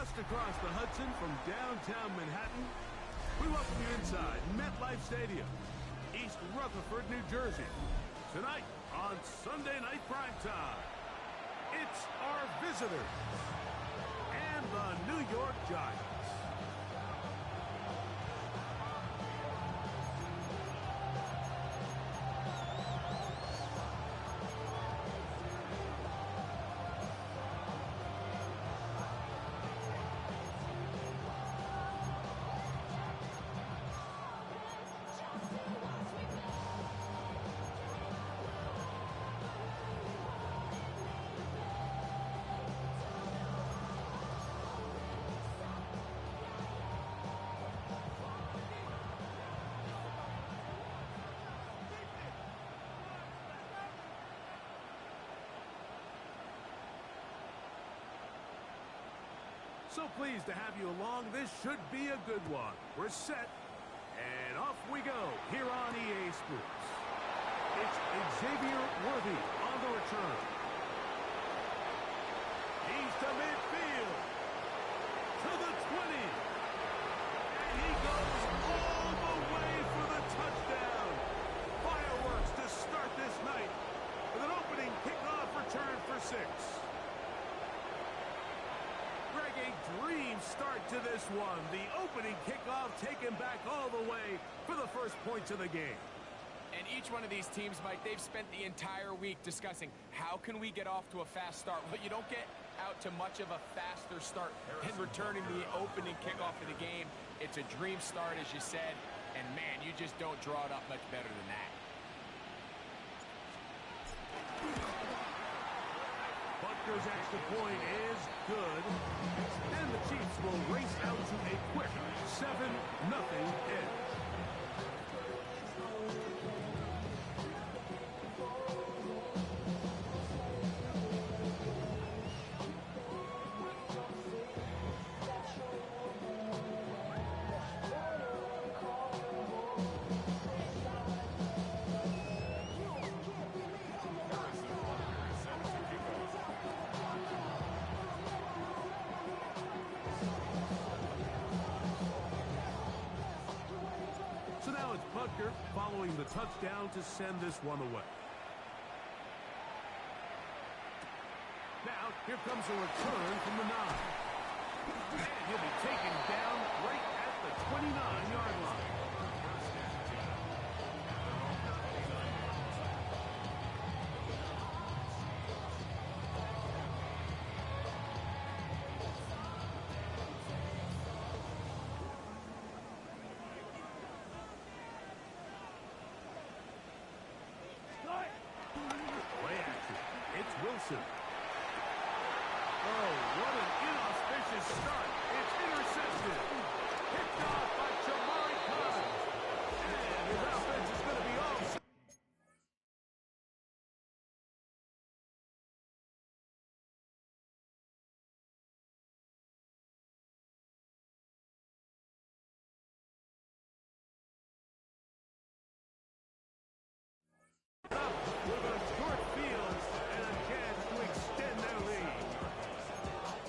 Just across the Hudson from downtown Manhattan, we welcome you inside MetLife Stadium, East Rutherford, New Jersey. Tonight on Sunday Night Primetime, it's our visitors and the New York Giants. So pleased to have you along. This should be a good one. We're set, and off we go here on EA Sports. It's Xavier Worthy on the return. He's to midfield, to the 20, and he goes all the way for the touchdown. Fireworks to start this night with an opening kickoff return for 6. A dream start to this one. The opening kickoff taken back all the way for the first points of the game. And each one of these teams, Mike, they've spent the entire week discussing how can we get off to a fast start. Well, you don't get out to much of a faster start than returning the opening kickoff of the game. It's a dream start, as you said, and man, you just don't draw it up much better than that. Butker's extra point is good, and the Chiefs will race out to a quick 7-0 edge. Butker following the touchdown to send this one away. Now, here comes a return from the 9. And he'll be taken down right at the 29-yard line. Wilson. Oh, what an inauspicious start. It's intercepted. Picked off by Jamari Collins. And his offense is going to be off. With a short field and a chance to extend their lead.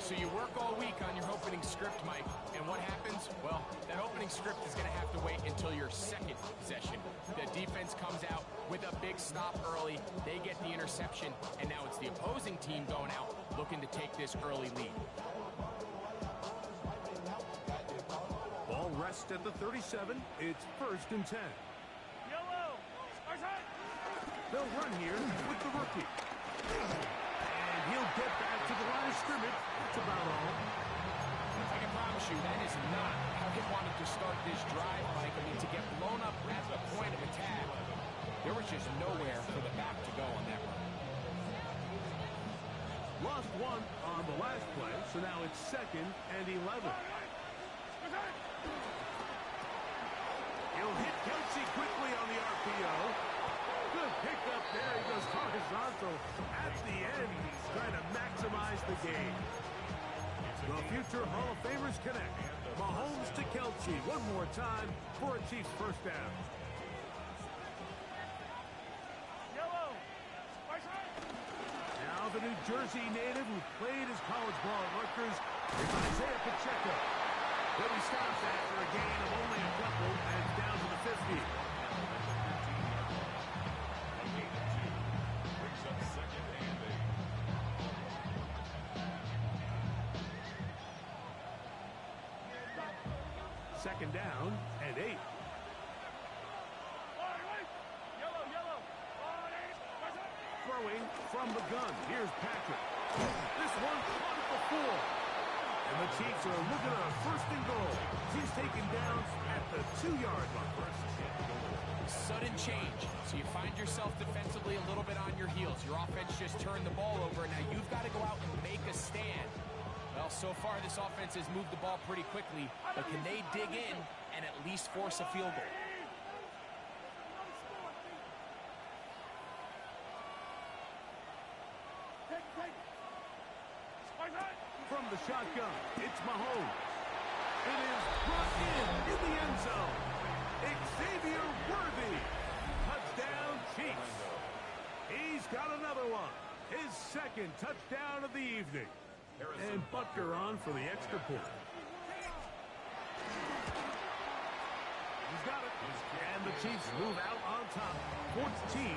So you work all week on your opening script, Mike, and what happens? Well, that opening script is going to have to wait until your second possession. The defense comes out with a big stop early. They get the interception, and now it's the opposing team going out looking to take this early lead. Ball rests at the 37. It's 1st and 10. They'll run here with the rookie. And he'll get back to the line of scrimmage. That's about all. I can promise you, that is not how he wanted to start this drive, Mike. I mean, to get blown up at the point of attack, there was just nowhere for the back to go on that run. Lost one on the last play, so now it's 2nd and 11. He'll hit Kelsey quickly on the RPO. Good pickup there. He goes horizontal at the end. He's trying to maximize the game. The future Hall of Famers connect. Mahomes to Kelsey one more time for a Chiefs first down. Now the New Jersey native who played his college ball at Rutgers It's Isaiah Pacheco. But he stops after a gain of only a couple, and it's down to the 50. Second down and 8. Throwing from the gun. Here's Patrick. This one caught at the 4. And the Chiefs are looking at a first and goal. He's taken down at the 2-yard line. Sudden change. So you find yourself defensively a little bit on your heels. Your offense just turned the ball over. Now you've got to go out and make a stand. Well, so far this offense has moved the ball pretty quickly. But can they dig in and at least force a field goal? From the shotgun, it's Mahomes. It is brought in the end zone. Xavier Worthy. Touchdown, Chiefs. He's got another one. His second touchdown of the evening. And Butker on for the extra point. He's got it. And the Chiefs move out on top. 14-0.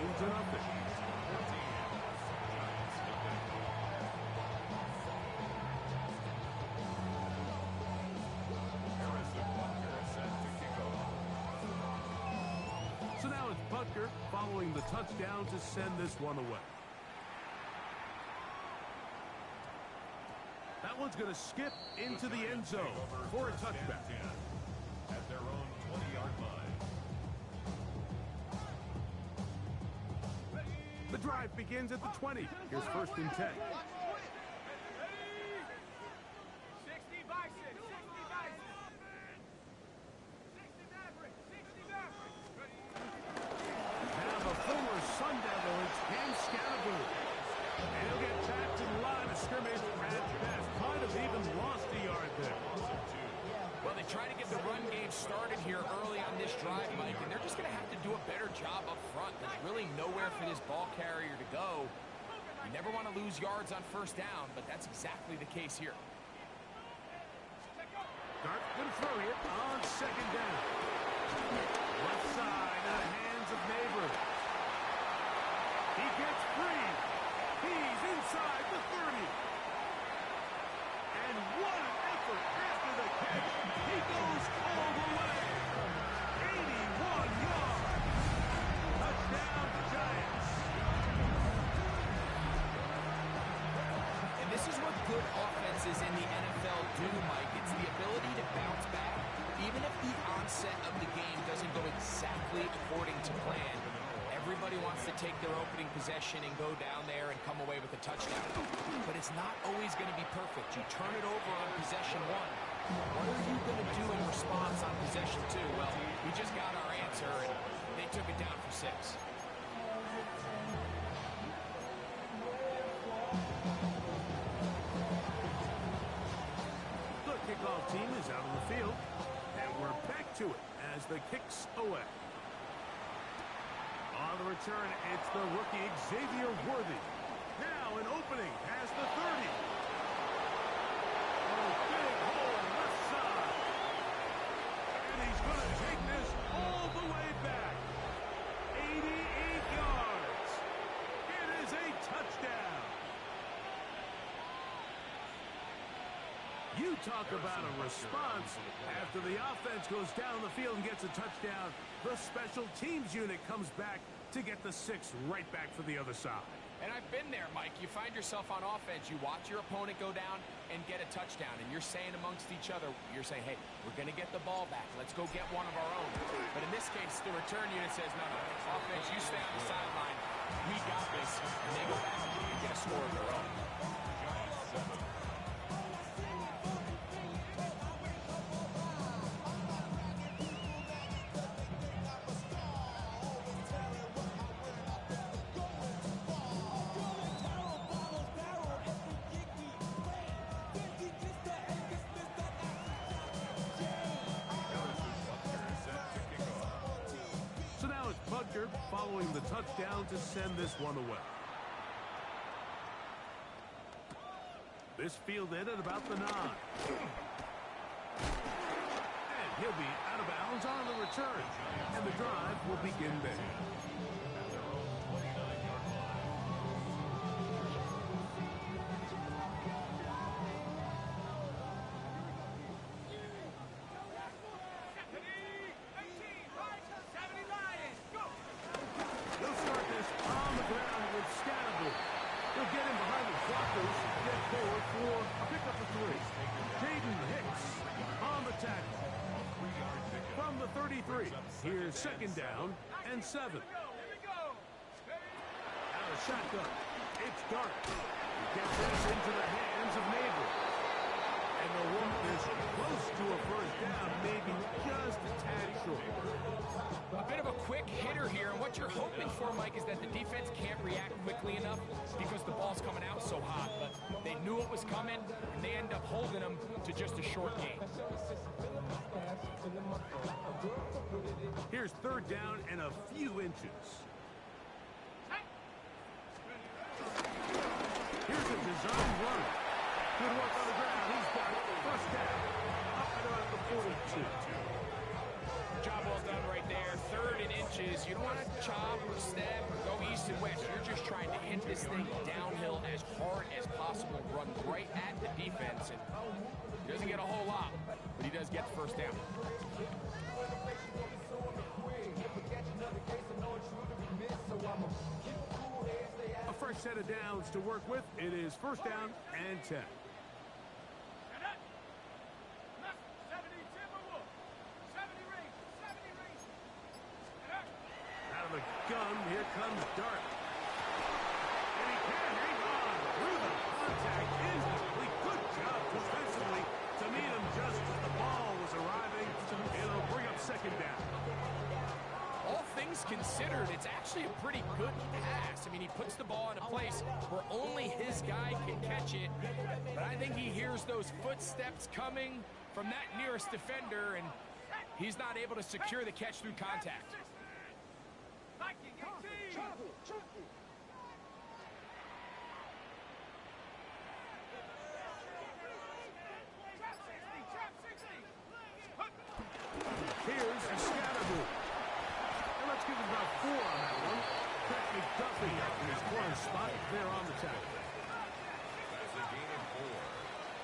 So now it's Butker following the touchdown to send this one away. That one's going to skip into the end zone for a touchback. At their own 20-yard line. The drive begins at the 20. Here's first and 10. Now the former Sun Devil, it's Cam Scannable. And he'll get back to the line of scrimmage at best. Might have even lost a yard there. Well, they try to get the run game started here early on this drive, Mike, and they're just going to have to do a better job up front. There's really nowhere for this ball carrier to go. You never want to lose yards on first down, but that's exactly the case here. Dart going to throw here on second down. Left side in the hands of Neighbors. He gets free. He's inside the 30. And what an effort after the catch. He goes all the way. 81 yards. Touchdown, Giants. And this is what good offenses in the NFL do, Mike. It's the ability to bounce back. Even if the onset of the game doesn't go exactly according to plan, everybody wants to take their opening possession and go down there and come away with a touchdown. But it's not always going to be perfect. You turn it over on possession 1. What are you going to do in response on possession 2? Well, we just got our answer, and they took it down for 6. The kickoff team is out on the field, and we're back to it as the kicks away. On the return, it's the rookie Xavier Worthy. Now an opening past the 30. Oh, big hole left side. And he's going to take this all the way back. 88 yards. It is a touchdown. You talk about a response. After the offense goes down the field and gets a touchdown, the special teams unit comes back to get the 6 right back for the other side. And I've been there, Mike. You find yourself on offense, you watch your opponent go down and get a touchdown, and you're saying amongst each other, you're saying, hey, we're going to get the ball back. Let's go get one of our own. But in this case, the return unit says, no, offense, you stay on the sideline. We got this. And they go back and get a score of their own. Following the touchdown to send this one away. This fielded at about the 9. And he'll be out of bounds on the return. And the drive will begin there. He'll start this on the ground with Scatterby. He'll get him behind the blockers, get forward for a pickup of 3. Jaden Hicks on the tackle. From the 33, here's 2nd down and 7. Out of shotgun, it's Dart. He gets this into the hands of Neighbor. And they'll walk this close to a 1st down, maybe just a tad short. A bit of a quick hitter here, and what you're hoping for, Mike, is that the defense can't react quickly enough because the ball's coming out so hot. But they knew it was coming, and they end up holding them to just a short gain. Here's 3rd down and a few inches. Here's a design run. Good work on the ground. He's got it. 1st down. Up and around the 42. Job well done right there. 3rd and inches. You don't want to chop or step or go east and west. You're just trying to hit this thing downhill as hard as possible. Run right at the defense. And he doesn't get a whole lot, but he does get the 1st down. A fresh set of downs to work with. It is 1st down and 10. Out of the gun, here comes Dart. And he can hang on through the contact. Incomplete. Good job defensively to meet him just as the ball was arriving. It'll bring up 2nd down. All things considered, it's actually a pretty good pass. I mean, he puts the ball in a place where only his guy can catch it. But I think he hears those footsteps coming from that nearest defender, and he's not able to secure the catch through contact. Here's Scatterby. And let's give him about 4 on that one. Craig McDuffie up in his corner spot there on the tackle. That's a gain of 4.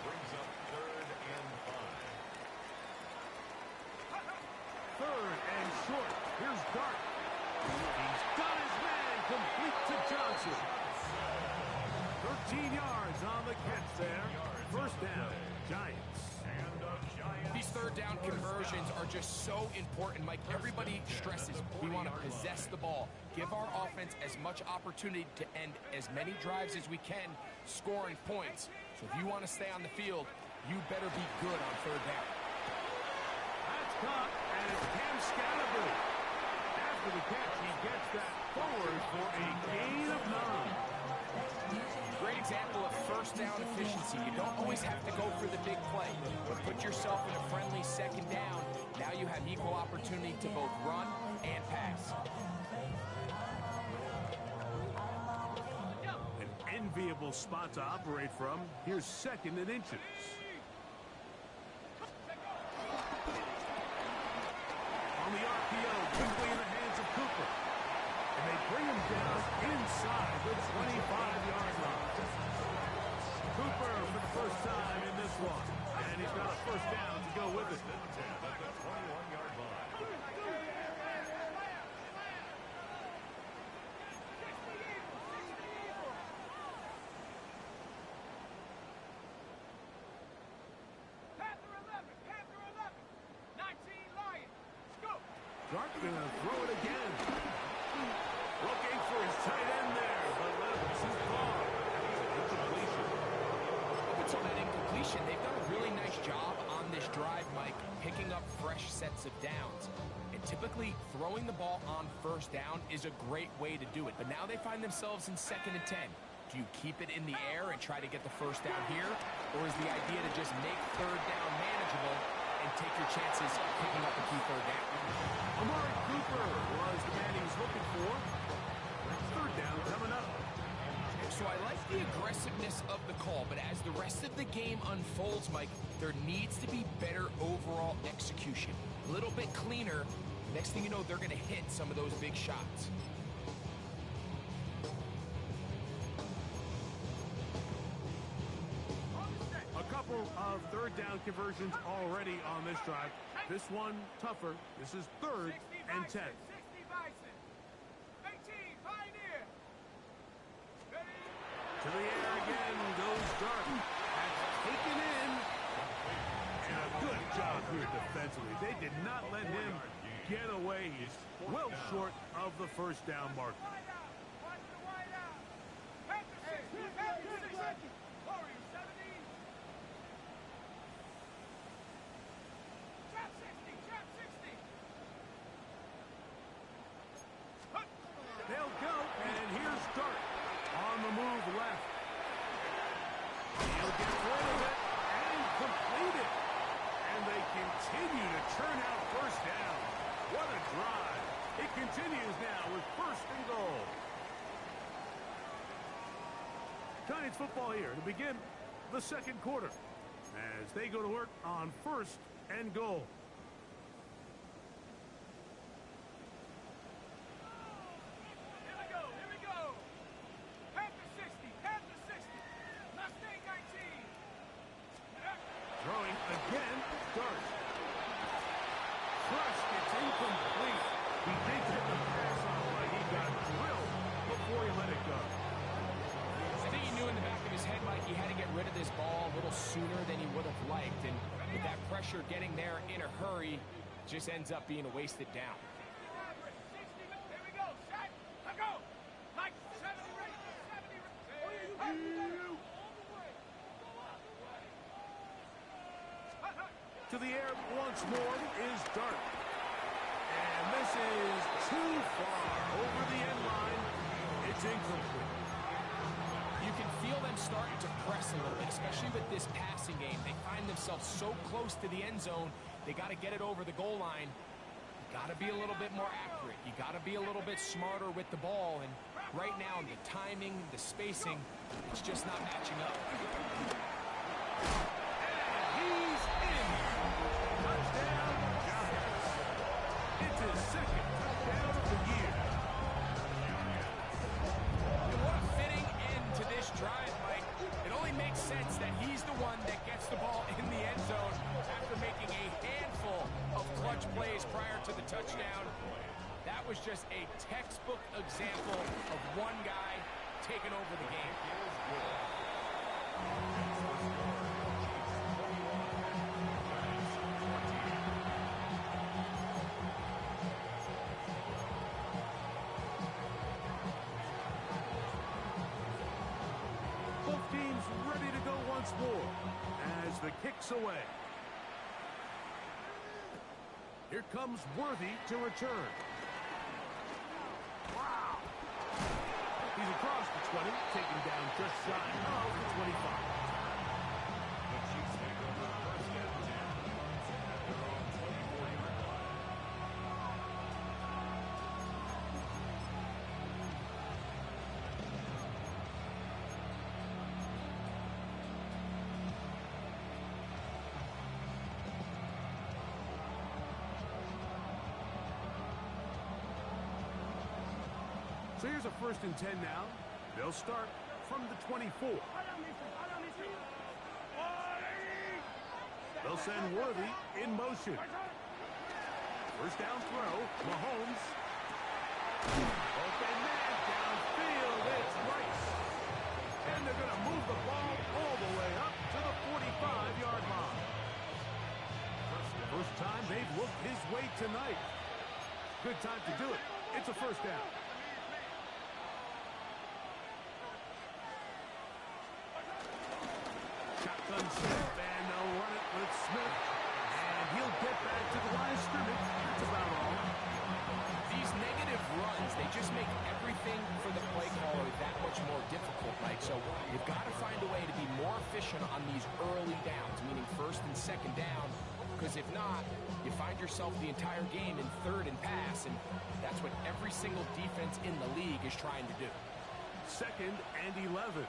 Brings up 3rd and 5. 3rd and short. Here's Dart. He's got his man complete to Johnson. 13 yards on the catch there. 1st down, Giants. These 3rd down conversions are just so important, Mike. Everybody stresses we want to possess the ball, give our offense as much opportunity to end as many drives as we can, scoring points. So if you want to stay on the field, you better be good on 3rd down. That's caught, and it's Cam Scatterby. After the catch, he gets that forward for a gain of 9. Great example of 1st down efficiency. You don't always have to go for the big play, but put yourself in a friendly 2nd down. Now you have equal opportunity to both run and pass. An enviable spot to operate from. Here's 2nd and inches. On the RPO, quickly in the hands of Cooper. And they bring him down inside the 25-yard line. Cooper for the 1st time in this one. And he's got a 1st down to go with it. At the 21-yard line. Dart gonna throw it again. Looking for his tight end there, but let him too far. Incompletion. Up until that incompletion, they've done a really nice job on this drive, Mike, picking up fresh sets of downs. And typically, throwing the ball on 1st down is a great way to do it. But now they find themselves in 2nd and 10. Do you keep it in the air and try to get the 1st down here? Or is the idea to just make 3rd down manageable and take your chances of picking up a key 3rd down? Amari Cooper was the man he was looking for. 3rd down coming up. So I like the aggressiveness of the call, but as the rest of the game unfolds, Mike, there needs to be better overall execution. A little bit cleaner. Next thing you know, they're going to hit some of those big shots. A couple of third down conversions already on this drive. This one tougher. This is 3rd and 10. To the air again goes Dart. That's taken in. And a good job here defensively. They did not let him get away. He's well short of the first down marker. They'll go, and here's Dart on the move left. He'll get rid of it and complete it. And they continue to churn out first down. What a drive. It continues now with 1st and goal. Giants football here to begin the 2nd quarter as they go to work on 1st and goal. Throwing again, Dart. Crushed, it's incomplete. He did get the pass off, but he got drilled before he let it go. I think he knew in the back of his head, Mike, he had to get rid of this ball a little sooner than he would have liked. And with that pressure getting there in a hurry, just ends up being a wasted down. To the air once more is Dart. And this is too far over the end line. It's incomplete. You can feel them starting to press a little bit, especially with this passing game. They find themselves so close to the end zone, they got to get it over the goal line. You got to be a little bit more accurate. You got to be a little bit smarter with the ball. And right now, the timing, the spacing, it's just not matching up. He's in. Touchdown, Giants. It's his 2nd touchdown of the year. And what a fitting end to this drive, Mike. It only makes sense that he's the one that gets the ball in the end zone after making a handful of clutch plays prior to the touchdown. That was just a textbook example of one guy taking over the game. Both teams ready to go once more as the kick's away. Here comes Worthy to return. Wow. He's across the 20, taken down just shy of the 25. So here's a 1st and 10 now. They'll start from the 24. They'll send Worthy in motion. First down throw, Mahomes. Open man downfield, it's Rice. And they're going to move the ball all the way up to the 45-yard line. First time they've looked his way tonight. Good time to do it. It's a 1st down. Shotgun snap, and they'll run it with Smith. And he'll get back to the line of scrimmage. That's about all. These negative runs, they just make everything for the play caller that much more difficult, Mike. So you've got to find a way to be more efficient on these early downs, meaning 1st and 2nd down. Because if not, you find yourself the entire game in 3rd and pass, and that's what every single defense in the league is trying to do. 2nd and 11.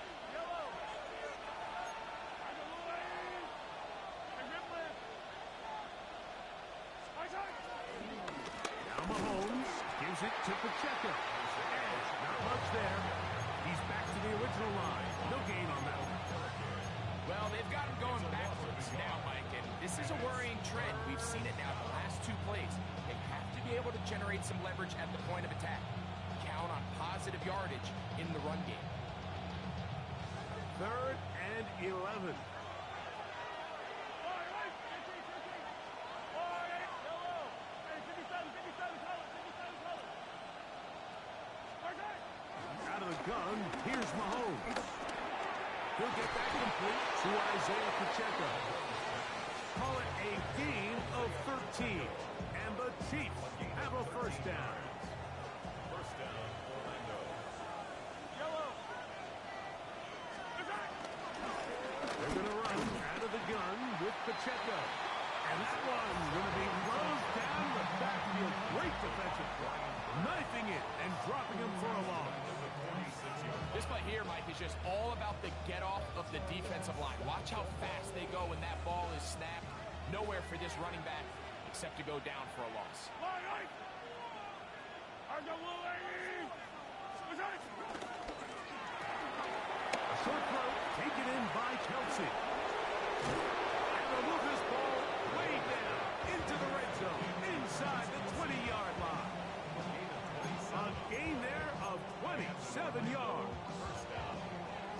Now Mahomes gives it to Pacheco. And not much there. He's back to the original line. No gain on that one. Well, they've got him going backwards now, Mike, and this is a worrying trend. We've seen it now the last 2 plays. They have to be able to generate some leverage at the point of attack. Count on positive yardage in the run game. 3rd and 11. Out of the gun, here's Mahomes. He'll get that complete to Isaiah Pacheco. Call it a gain of 13. And the Chiefs have a first down. First down, Orlando. They're going to run out of the gun with Pacheco. And that one's going to be closed down the backfield. Great defensive play. Knifing it and dropping him for a loss. This play here, Mike, is just all about the get-off of the defensive line. Watch how fast they go when that ball is snapped. Nowhere for this running back except to go down for a loss. A short throw taken in by Kelsey. And they'll move this ball way down into the red zone, inside the 20-yard line. A gain there of 27 yards.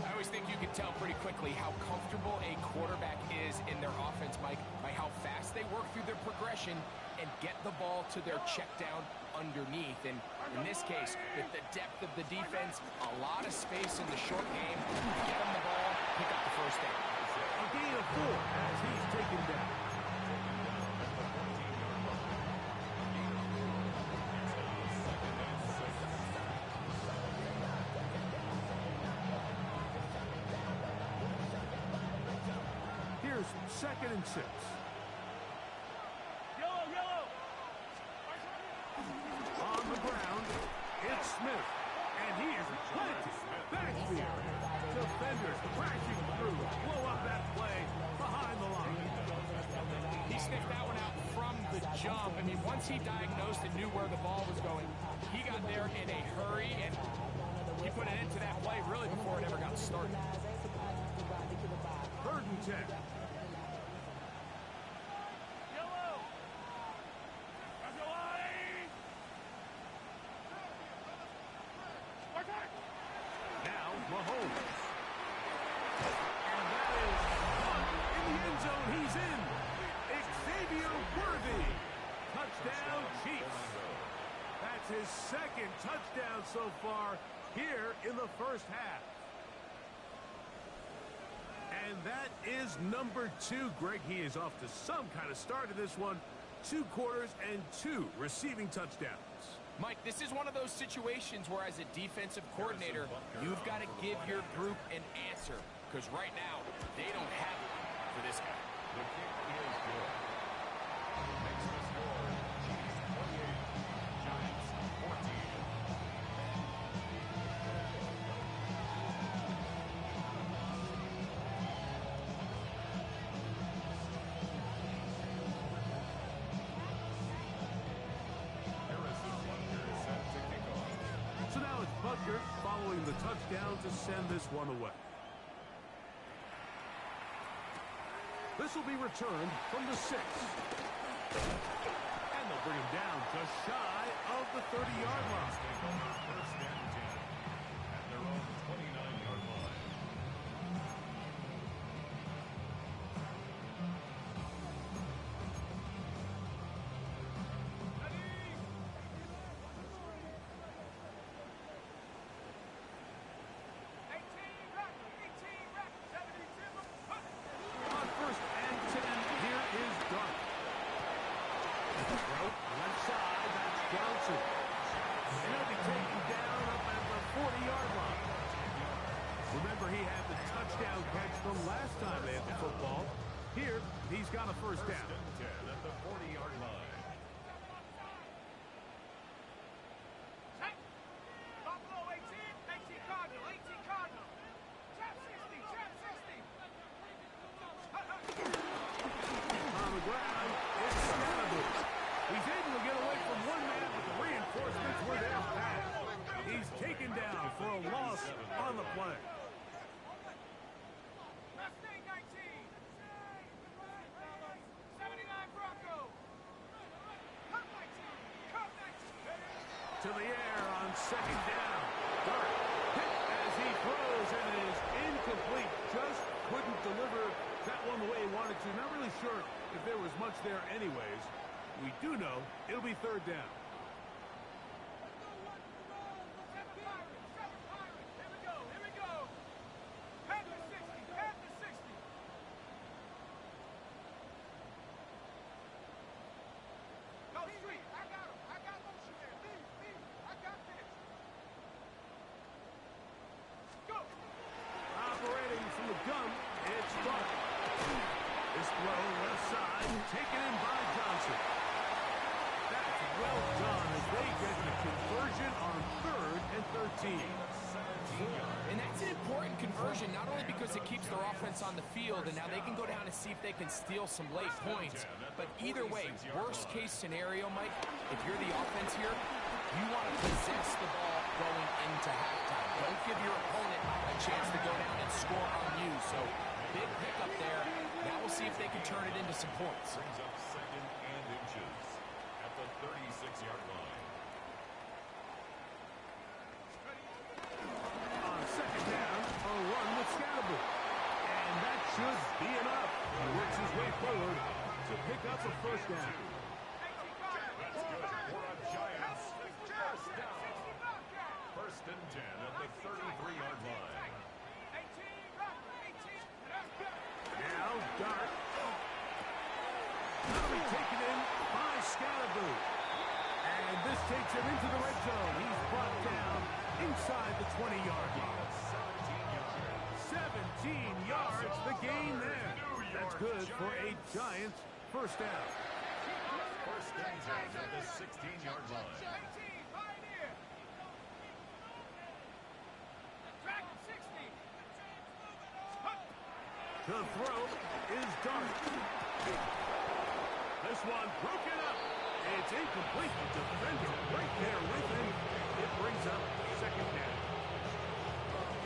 I always think you can tell pretty quickly how comfortable a quarterback is in their offense, Mike, by how fast they work through their progression and get the ball to their check down underneath. And in this case, with the depth of the defense, a lot of space in the short game, get him the ball, pick up the first down. A gain of 4 as he's taken down. Here's 2nd and 6. On the ground, it's Smith. And he is planted. Backfield. Defenders crashing through. Blow up that play behind the line. He sniffed that one out from the jump. I mean, once he diagnosed and knew where the ball was going, he got there in a hurry, and he put an end to that play really before it ever got started. 3rd and 10. Now Mahomes. And that is caught in the end zone. He's in. Xavier Worthy. Touchdown, Chiefs. That's his 2nd touchdown so far here in the first half. And that is number 2. Greg, he is off to some kind of start in this one. 2 quarters and 2 receiving touchdowns. Mike, this is one of those situations where as a defensive coordinator, you've got to give your group an answer. Because right now, they don't have it for this guy. The kick is good. Makes the score. Chiefs 28, Giants 14. So now it's Butker following the touchdown to send this one away. This will be returned from the 6. And they'll bring him down just shy of the 30-yard line. First and 10 at their own 29-yard line. On 1st and 10, here is Dark. Left side, that's Johnson. And he'll be taken down up at the 40-yard line. Remember, he had the touchdown catch from last time they had the football. Here, he's got a first down. First and 10 at the 40-yard line. Buffalo 18, 18 Cardinal, second down. Dart hit as he throws, and it is incomplete. Just couldn't deliver that one the way he wanted to. Not really sure if there was much there anyways. We do know it'll be third down. Operating from the gun, it's Dart. This throw left side, taken in by Johnson. That's well done as they get the conversion on 3rd and 13. And that's an important conversion, not only because it keeps their offense on the field, and now they can go down and see if they can steal some late points. But either way, worst case scenario, Mike, if you're the offense here, you want to possess the ball going into halftime. Don't give your opponent a chance to go down and score on you. So big pickup there. Now we'll see if they can turn it into some points. Brings up 2nd and inches at the 36-yard line. On 2nd down, a run with Scatterby. And that should be enough. He works his way forward to pick up a first down. That's good for a Giants first down. 1st and 10 at the 33-yard line. Now Dart. That'll be taken in by Scatterby. And this takes him into the red zone. He's brought down inside the 20-yard line. 17 yards, the gain there. That's good for a Giants first down. 1st and 10 at the 16-yard line. The throw is Dart. This one broken up. It's incomplete. The defender right there with him. It brings up 2nd down.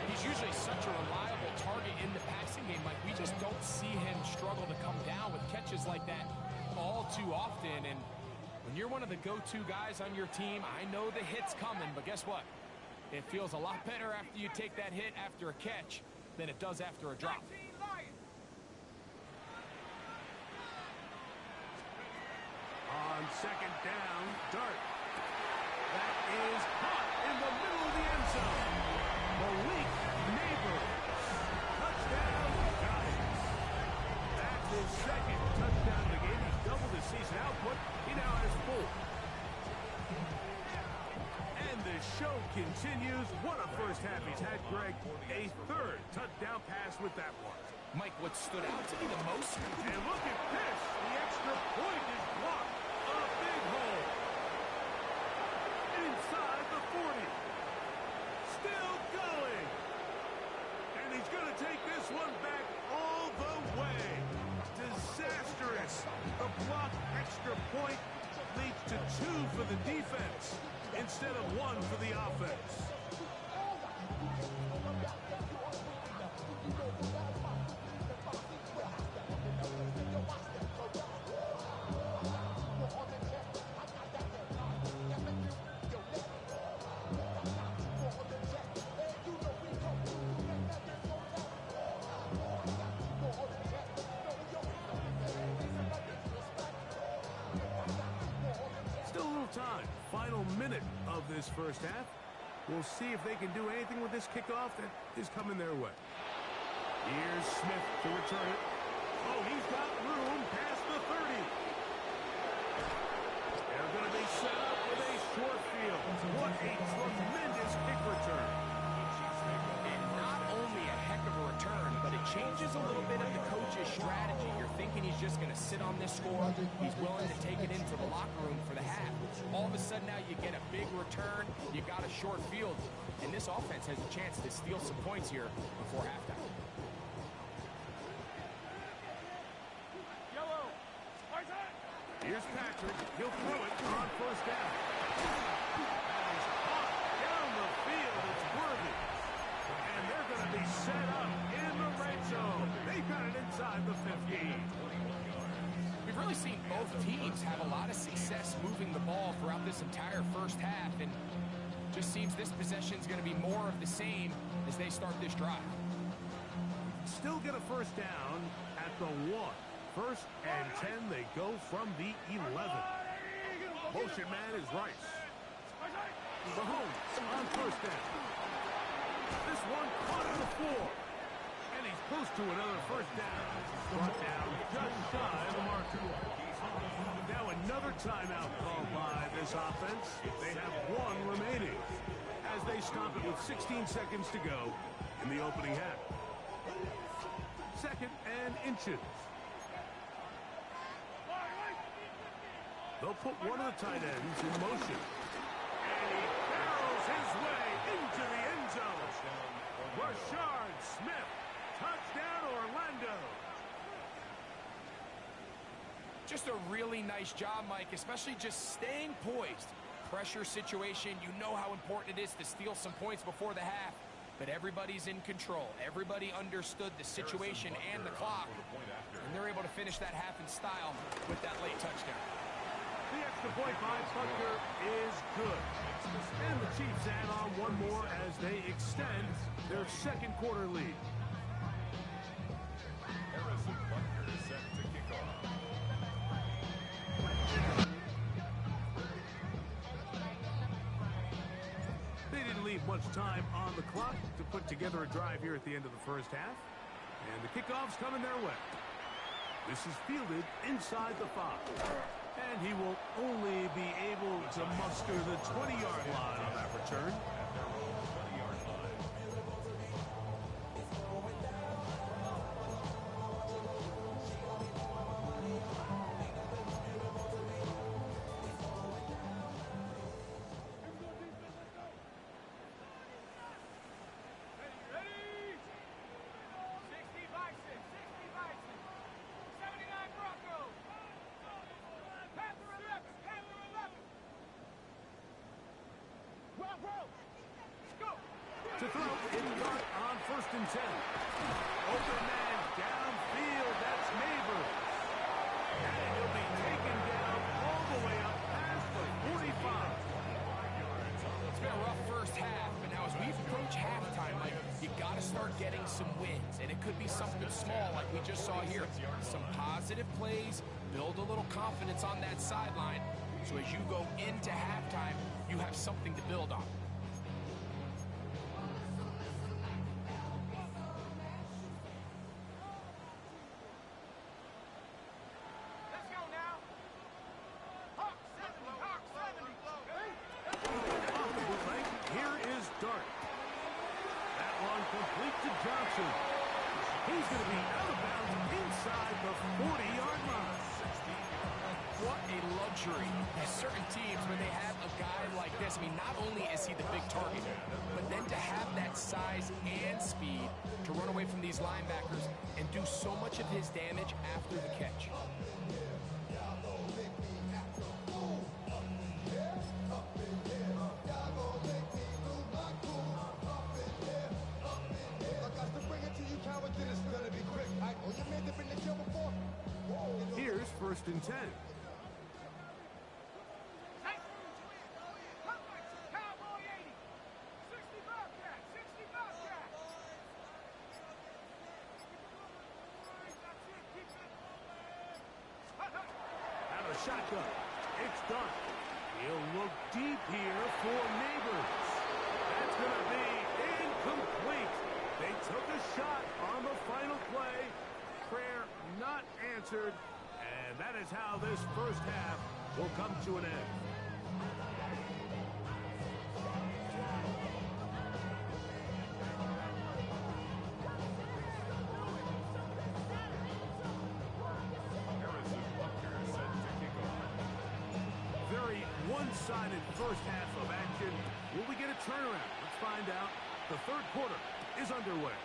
He's usually such a reliable target in the passing game. Like, we just don't see him struggle to come down with catches like that all too often. And when you're one of the go-to guys on your team, I know the hit's coming, but guess what? It feels a lot better after you take that hit after a catch than it does after a drop. On 2nd down, Dart. That is caught in the middle of the end zone. Malik Neighbors. Touchdown, Giants. That's his 2nd touchdown of the game. He's doubled his season output. He now has 4. And the show continues. What a first half he's had, Greg. A 3rd touchdown pass with that one. Mike, what stood out to me the most? And look at this. The extra point is blocked. A big hole. Inside the 40. Still going. And he's going to take this one back all the way. Disastrous. The blocked extra point leads to 2 for the defense instead of 1 for the offense. Still a little time. Final minute of this first half. We'll see if they can do anything with this kickoff that is coming their way. Here's Smith to return it. Oh, he's got room past the 30. They're going to be set up with a short field. What a tremendous kick return. And not only a heck of a return, but it changes a little bit of the coach's strategy. You're thinking he's just going to sit on this score. He's willing to take it into the locker room for the half. All of a sudden now you get a big return, you got a short field, and this offense has a chance to steal some points here before halftime. Here's Patrick. He'll throw it on first down. That is caught down the field. It's Worthy. And they're going to be set up in the red zone. They've got it inside the 15. We've really seen both teams have a lot of success moving the ball throughout this entire first half, and Just seems this possession's going to be more of the same as they start this drive. Still get a first down at the 1. First and 10, they go from the 11. Motion man is Rice. Mahomes on first down. This one caught on the floor. And he's close to another first down. Brought down just shy of the marker. Now another timeout called by this offense. They have 1 remaining as they stop it with 16 seconds to go in the opening half. Second and inches. They'll put one of the tight ends in motion. And he barrels his way into the end zone. Rashard Smith. Touchdown, Orlando. Just a really nice job, Mike, especially just staying poised. Pressure situation, you know how important it is to steal some points before the half. But everybody's in control. Everybody understood the situation and the clock. And they're able to finish that half in style with that late touchdown. The extra point by Butker is good. And the Chiefs add on one more as they extend their second quarter lead. Harrison Butker is set to kick off. They didn't leave much time on the clock to put together a drive here at the end of the first half. And the kickoff's coming their way. This is fielded inside the 5. And he will only be able to muster the 20-yard line on that return. At their own 20-yard line. To throw in front on first and 10. Open man downfield. That's Neighbors. And he'll be taken down all the way up past the 45. It's been a rough first half, but now as we approach halftime, like, you got to start getting some wins. And it could be something small like we just saw here. Some positive plays, build a little confidence on that sideline. So as you go into halftime, you have something to build on. He's going to be out of bounds inside the 40-yard line. What a luxury. There's certain teams when they have a guy like this, I mean, not only is he the big target, but then to have that size and speed to run away from these linebackers and do so much of his damage after the catch. Here's first and 10. Out of shotgun. It's done. He'll look deep here for Neighbors. That's going to be incomplete. They took a shot on the final play. Prayer not answered. And that is how this first half will come to an end. Harrison Butker is set to kick off. Very one-sided first half of action. Will we get a turnaround? Let's find out. The third quarter is underway.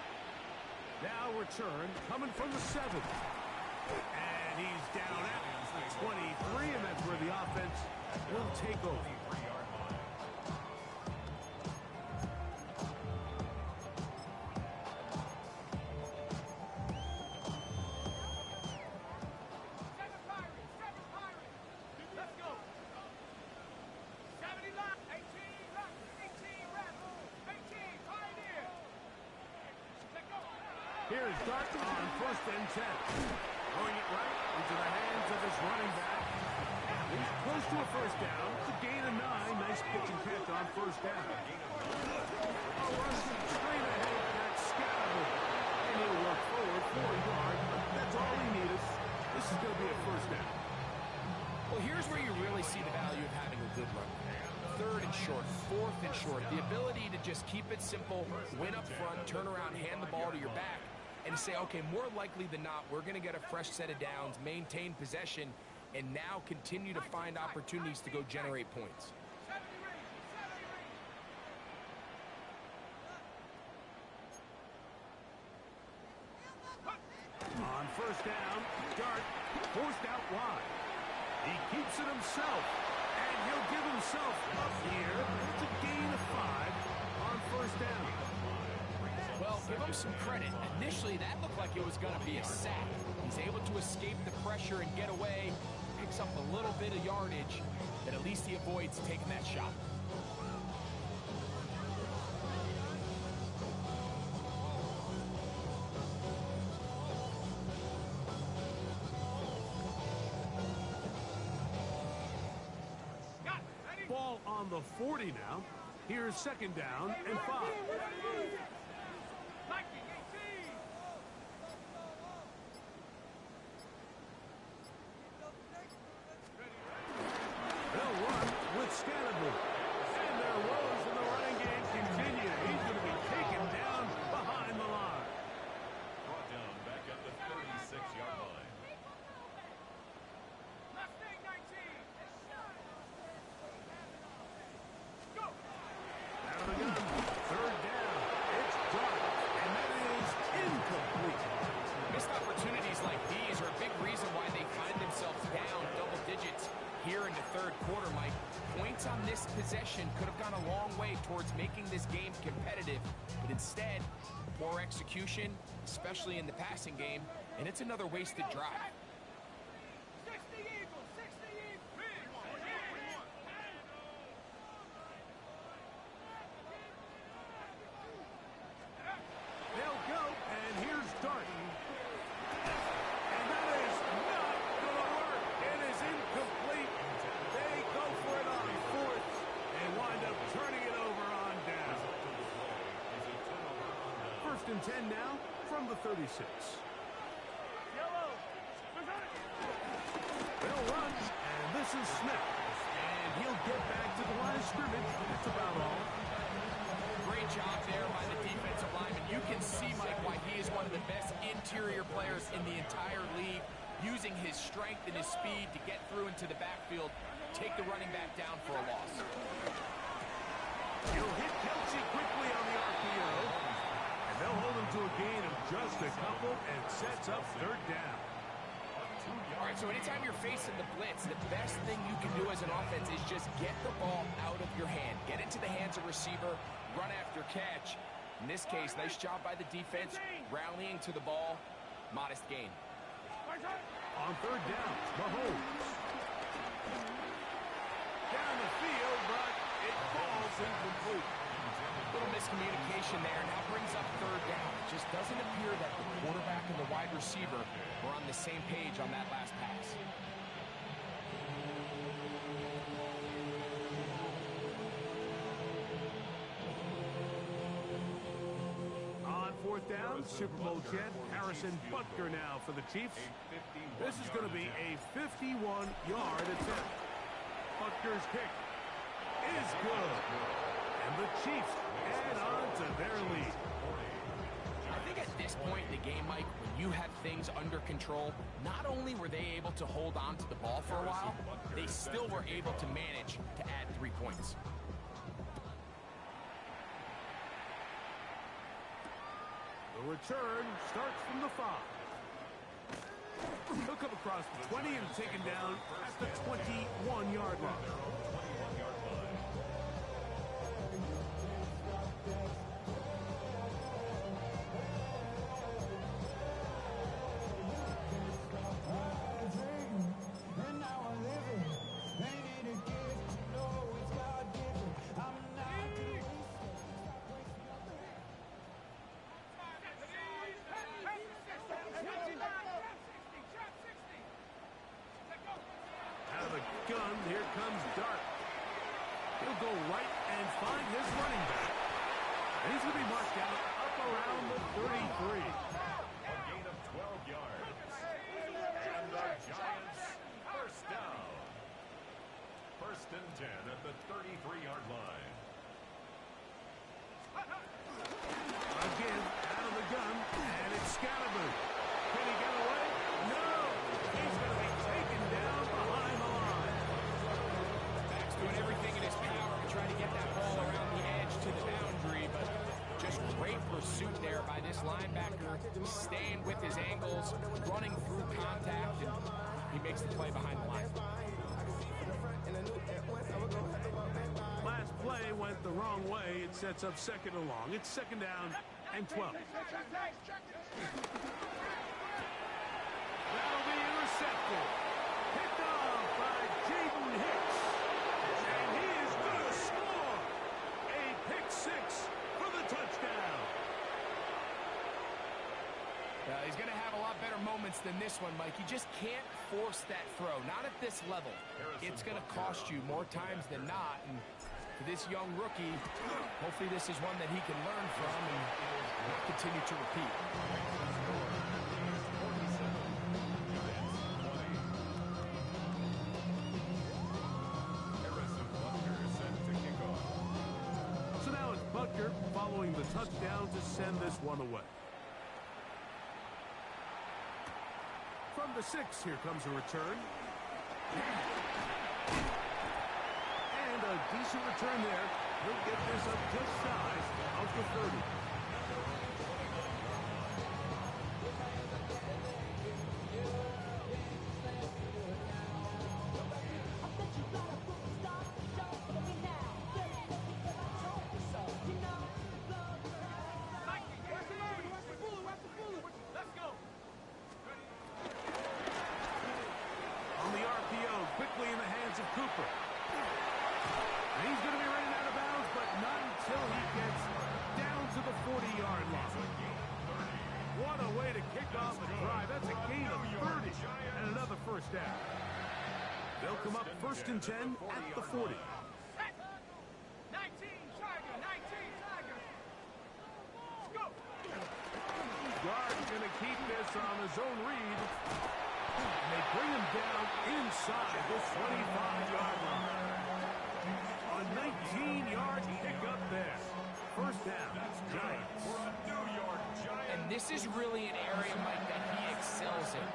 Now return coming from the 7. And he's down at the 23, and that's where the offense will take over. 23-yard line. Here's Dart on 1st and 10. Throwing it right into the hands of his running back. He's close to a first down. It's a gain of 9. Nice pitch and catch on 1st down. Rushing straight ahead. That's Scatterable. And he'll work forward 4 yards. That's all he needed. This is going to be a first down. Well, here's where you really see the value of having a good run. 3rd and short, 4th and short. The ability to just keep it simple, win up front, turn around, hand the ball to your back, and say, okay, more likely than not, we're going to get a fresh set of downs, maintain possession, and now continue to find opportunities to go generate points. On 1st down, Dart forced out wide. He keeps it himself, and he'll give himself up here. It's a gain of 5 on 1st down. Well, give him some credit. Initially, that looked like it was going to be a sack. He's able to escape the pressure and get away, picks up a little bit of yardage, but at least he avoids taking that shot. Ball on the 40 now. Here's 2nd down and 5. They'll run with Scatterable. And their woes in the running game continue. He's going to be taken down behind the line. Brought down back at the 36-yard line. Out of the gun. 3rd down. It's Dart. And that is incomplete. Missed opportunities like these are a big reason why they find themselves down double digits here in the 3rd quarter, Mike. Points on this possession could have gone a long way towards making this game competitive, but instead, poor execution, especially in the passing game, and it's another wasted drive. They'll go, and here's Dart. And that is not going to work. It is incomplete. They go for it on 4th and wind up turning it over on down. 1st and 10 now from the 36. They'll run, and this is Smith. And he'll get back to the line of scrimmage. That's about all. Great job there by the defensive lineman. You can see, Mike, why he is one of the best interior players in the entire league, using his strength and his speed to get through into the backfield, take the running back down for a loss. He'll hit Kelsey quickly on the RPO, and they'll hold him to a gain of just a couple and sets up 3rd down. All right, so anytime you're facing the blitz, the best thing you can do as an offense is just get the ball out of your hand. Get into the hands of receiver, run after catch. In this case, nice job by the defense, rallying to the ball. Modest gain. On 3rd down, Mahomes. Down the field, but it falls incomplete. Little miscommunication there, now brings up 3rd down. It just doesn't appear that the quarterback and the wide receiver were on the same page on that last pass. On 4th down, Super Bowl champ Harrison Butker now for the Chiefs. This is going to be a 51-yard attempt. Butker's kick is good. And the Chiefs add on to their lead. I think at this point in the game, Mike, when you have things under control, not only were they able to hold on to the ball for a while, they still were able to manage to add 3 points. The return starts from the 5. He'll come across the 20 and taken down at the 21-yard line. gun. Here comes Dart. He'll go right and find his running back. And he's going to be marked down up around the 33. A gain of 12 yards. And the Giants first down. First and 10 at the 33-yard line. Again, out of the gun, and it's Scalaboo. Can he get away? No! He's going to be taken down behind the line. Max doing everything in his power to try to get that ball around the edge to the boundary, but just great pursuit there by this linebacker, staying with his angles, running through contact, and he makes the play behind the line. Last play went the wrong way. It sets up second and long. It's second down and 12. That'll be intercepted. Picked off by Jaden Hicks. And he is going to score a pick six for the touchdown. He's going to have a lot better moments than this one, Mike. You just can't force that throw. Not at this level. It's going to cost you more times than not. And for this young rookie, hopefully this is one that he can learn from and continue to repeat. So now it's Butker following the touchdown to send this one away. From the 6, here comes a return. And a decent return there. He'll get this up just shy of the 30. On the RPO, quickly in the hands of Cooper. And he's going to be running out of bounds, but not until he gets down to the 40-yard line. What a way to kick off a drive. That's a gain of 30 and another first down. They'll come up first and 10 at the 40. 19, Tiger, 19, Tiger. Let's go. Guard's going to keep this on his own read. And they bring him down inside the 25-yard line. A 19-yard pickup there. First down, Giants. And this is really an area, Mike, that he excels in.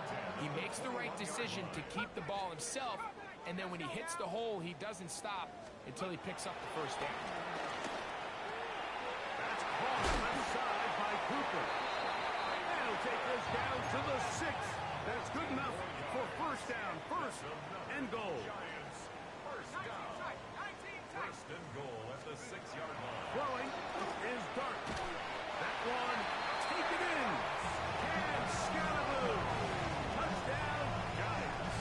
He makes the right decision to keep the ball himself, and then when he hits the hole, he doesn't stop until he picks up the first down. That's caught left side by Cooper. And he'll take this down to the 6. That's good enough for first down, first and goal. First and goal at the 6-yard line. Throwing is Dart. That one taken in. And Scalaboo. Touchdown, Giants.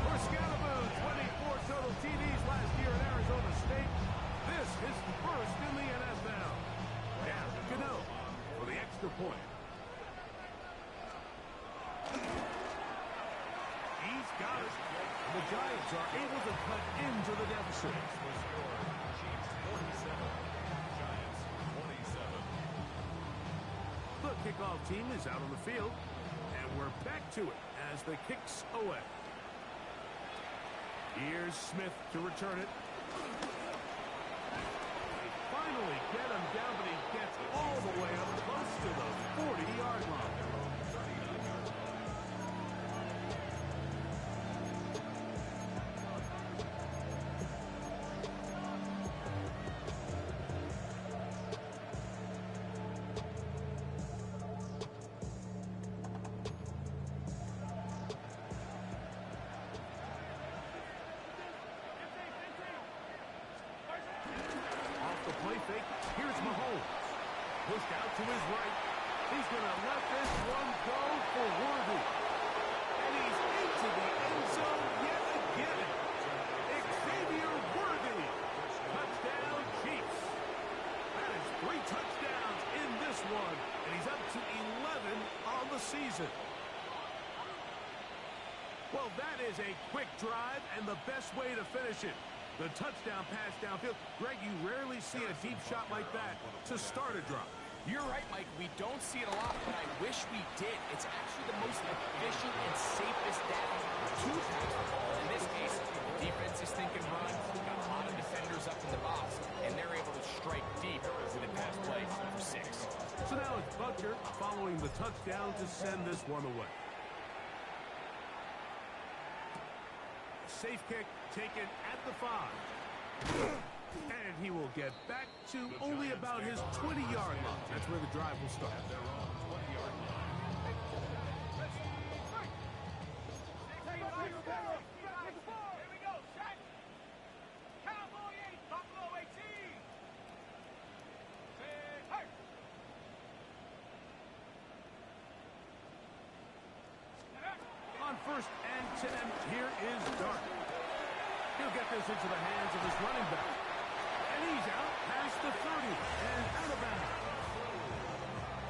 For Scalaboo, 24 total TDs last year at Arizona State. This is first in the NFL. Now, Gano for the extra point. He's got it. The Giants are able to cut into the deficit. Chiefs 47, Giants 27. The kickoff team is out on the field, and we're back to it as the kicks away. Here's Smith to return it. They finally get him down, but he gets all the way up close to the 40-yard line. Play fake. Here's Mahomes. Pushed out to his right. He's going to let this one go for Worthy. And he's into the end zone yet again. Xavier Worthy. Touchdown, Chiefs. That is 3 touchdowns in this one. And he's up to 11 on the season. Well, that is a quick drive and the best way to finish it. The touchdown pass downfield. Greg, you rarely see a deep shot like that to start a drive. You're right, Mike. We don't see it a lot, but I wish we did. It's actually the most efficient and safest down to pass the ball. In this case, the defense is thinking run. We've got a lot of defenders up in the box, and they're able to strike deep with a pass play for 6. So now it's Butker following the touchdown to send this one away. Safe kick taken at the 5. And he will get back to only about his 20-yard line. That's where the drive will start. At their own 20-yard line. Here we go, Shaq. Cowboy 8, Buffalo 18. Hey. On 1st and 10, here is Dart. He'll get this into the hands of his running back. And he's out past the 30 and out of bounds.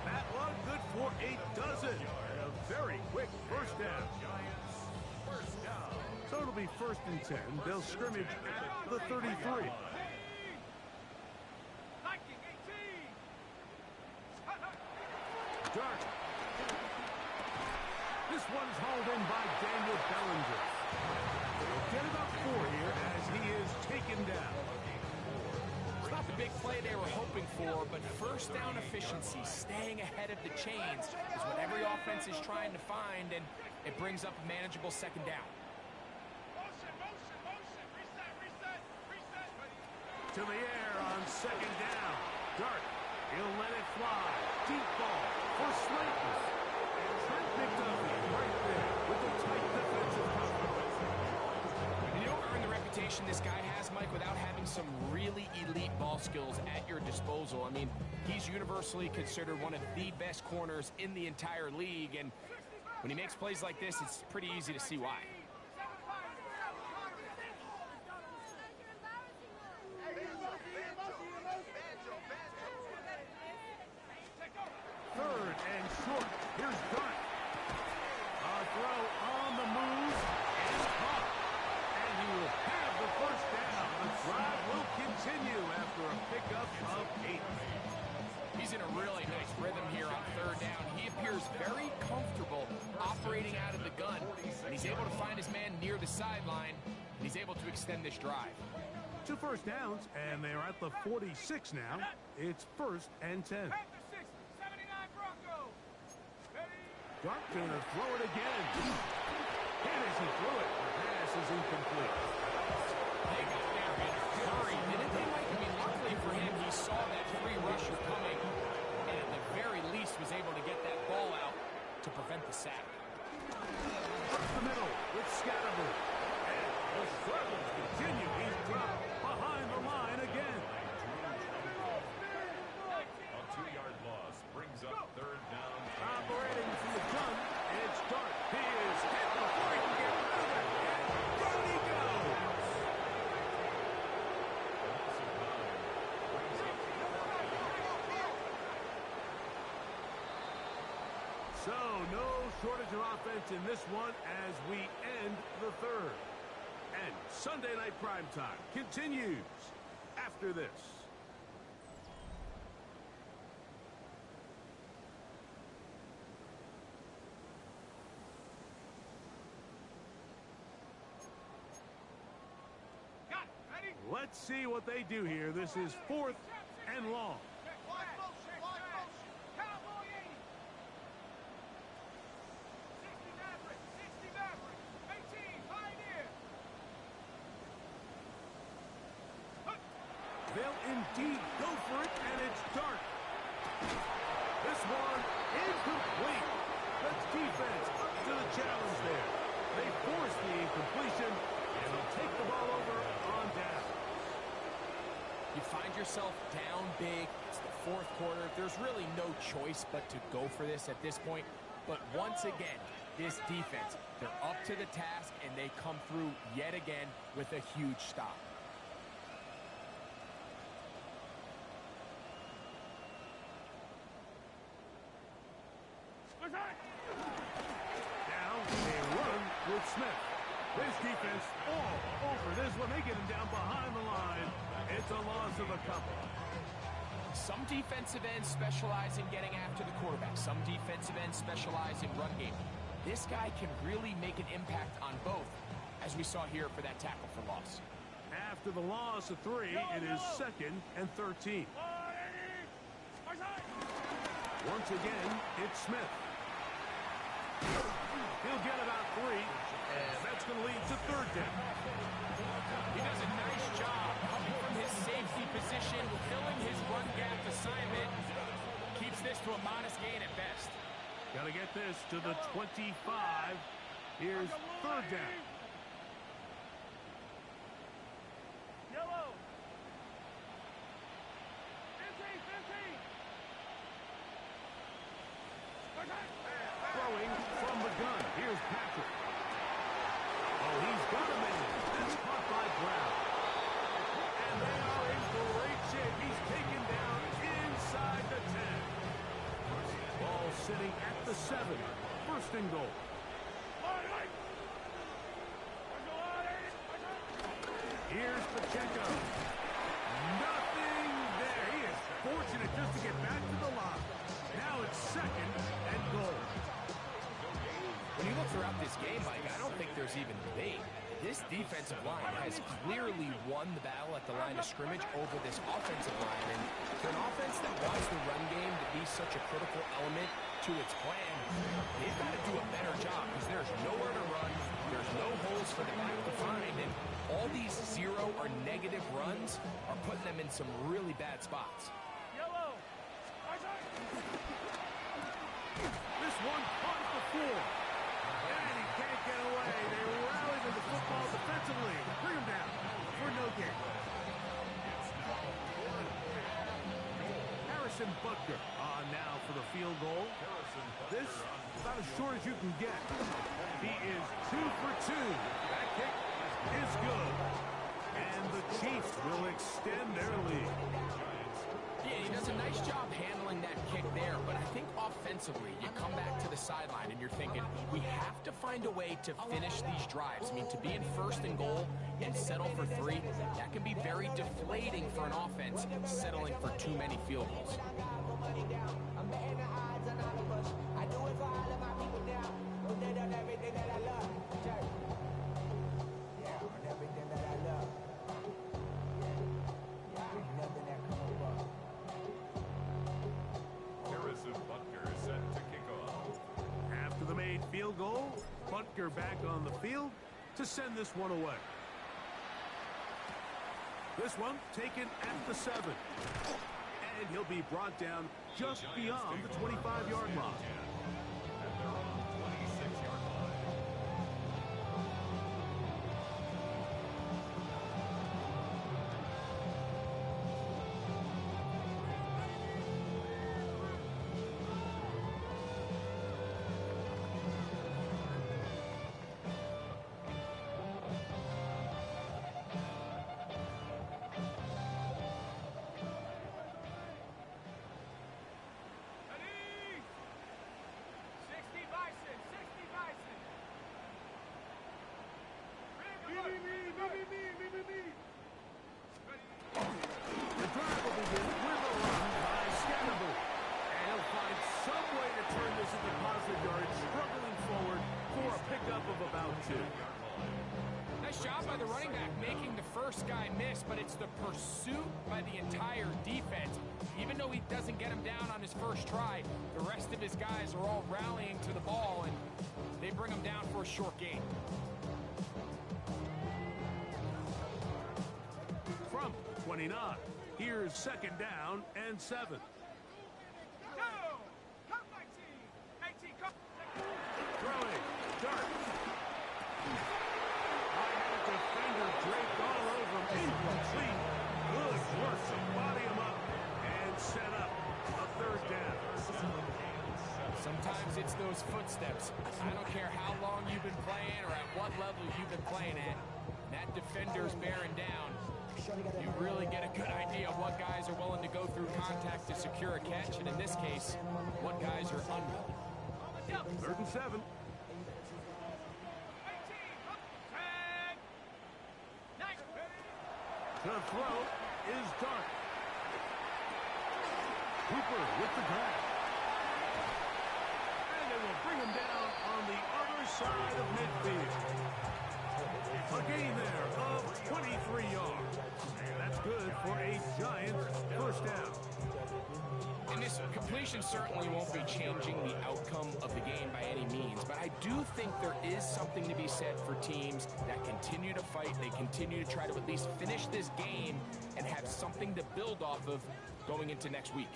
That one good for a dozen. And a very quick first down. First down. So it'll be 1st and 10. They'll scrimmage at the 33. Viking 18. Dart. This one's hauled in by Daniel Bellinger. They'll get about 4 here as he is taken down. It's not the big play they were hoping for, but first down efficiency, staying ahead of the chains, is what every offense is trying to find, and it brings up a manageable 2nd down. Motion. Reset. To the air on 2nd down. Dart. He'll let it fly. Deep ball for Slayton. And Trent picked up right there with the tight defensive coverage. And you don't earn the reputation this guy has, Mike, without having some really elite ball skills at your disposal. I mean, he's universally considered one of the best corners in the entire league, and when he makes plays like this, it's pretty easy to see why. Third and short. Here's Dart. A throw on the move and caught. And he will have the first down. The drive will continue after a pickup of 8. He's in a really nice rhythm here on 3rd down. He appears very comfortable operating out of the gun, and he's able to find his man near the sideline, and he's able to extend this drive. 2 first downs, and they are at the 46 now. It's 1st and 10. Panther 6, 79 Broncos. Ready? Dart gonna throw it again. And as he threw it, the pass is incomplete. They got there in a hurry, didn't they, Mike? I mean, luckily for him, he saw that free rusher coming, and at the very least was able to get that ball out to prevent the sack. Up the middle with Scatterby. And the struggles continue. He's dropped behind the line again. A 2-yard loss brings up 3rd down. Operating from the gun, it's Dart. He is hit before he can get rid of it. And down he goes. So no shortage of offense in this one as we end the 3rd. And Sunday Night Primetime continues after this. Got it. Ready? Let's see what they do here. This is 4th and long. Wide motion. Cowboy 80. 60 Maverick. 18, Pioneer. They'll indeed go for it, and it's Dart. This one incomplete. That's defense up to the challenge there. They force the incompletion, and they'll take the ball over on down. You find yourself down big. It's the 4th quarter. There's really no choice but to go for this at this point. But once again, this defense, they're up to the task, and they come through yet again with a huge stop. Now they run with Smith. His defense all over this one. They get him down behind the line. It's a loss of a couple. Some defensive ends specialize in getting after the quarterback. Some defensive ends specialize in run game. This guy can really make an impact on both, as we saw here for that tackle for loss. After the loss of 3, it is 2nd and 13. Once again, it's Smith. He'll get about 3, and that's going to lead to 3rd down. He does a nice job coming from his safety position, filling his run gap assignment. Keeps this to a modest gain at best. Got to get this to the 25. Here's 3rd down. Yellow. 15. Throwing from the gun. Here's Patrick. Oh, he's got a man. That's caught by Brown. And they are in great shape. He's taken down inside the 10. Ball sitting at the 7. 1st and goal. Here's Pacheco. Nothing there. He is fortunate just to get back to the line. Now it's 2nd and goal. When you look throughout this game, Mike, I don't think there's even debate. This defensive line has clearly won the battle at the line of scrimmage over this offensive line. And for an offense that wants the run game to be such a critical element to its plan, they've got to do a better job because there's nowhere to run, there's no holes for the back to find, and all these 0 or negative runs are putting them in some really bad spots. Yellow. This one on the floor. And he can't get away. They rally to the football defensively. Bring him down for no gain. Harrison Butker on now for the field goal. This about as short as you can get. He is 2 for 2. That kick is good. And the Chiefs will extend their lead. Yeah, he does a nice job handling that kick there, but I think offensively, you come back to the sideline and you're thinking, we have to find a way to finish these drives. I mean, to be in 1st and goal and settle for 3, that can be very deflating for an offense, settling for too many field goals. Field goal. Butker back on the field to send this one away. This one taken at the 7. And he'll be brought down just beyond the 25-yard line. The drive will begin with a run by Scannable. And he'll find some way to turn this into positive yards, struggling forward for a pickup of about 2. Nice job by the running back making the first guy miss, but it's the pursuit by the entire defense. Even though he doesn't get him down on his first try, the rest of his guys are all rallying to the ball, and they bring him down for a short gain. From 29, here's 2nd down and 7. Throwing, dart. Right defender draped all over him. Incomplete. Good work to body him up and set up a 3rd down. Sometimes it's those footsteps. I don't care how long you've been playing or at what level you've been playing at. That defender's bearing down. You really get a good idea of what guys are willing to go through contact to secure a catch, and in this case, what guys are unwilling. 3rd and 7. The throw is Dart. Cooper with the grab. And they will bring him down on the other side of midfield. A gain there of 23 yards. And that's good for a Giants first down. And this completion certainly won't be changing the outcome of the game by any means, but I do think there is something to be said for teams that continue to fight. They continue to try to at least finish this game and have something to build off of going into next week.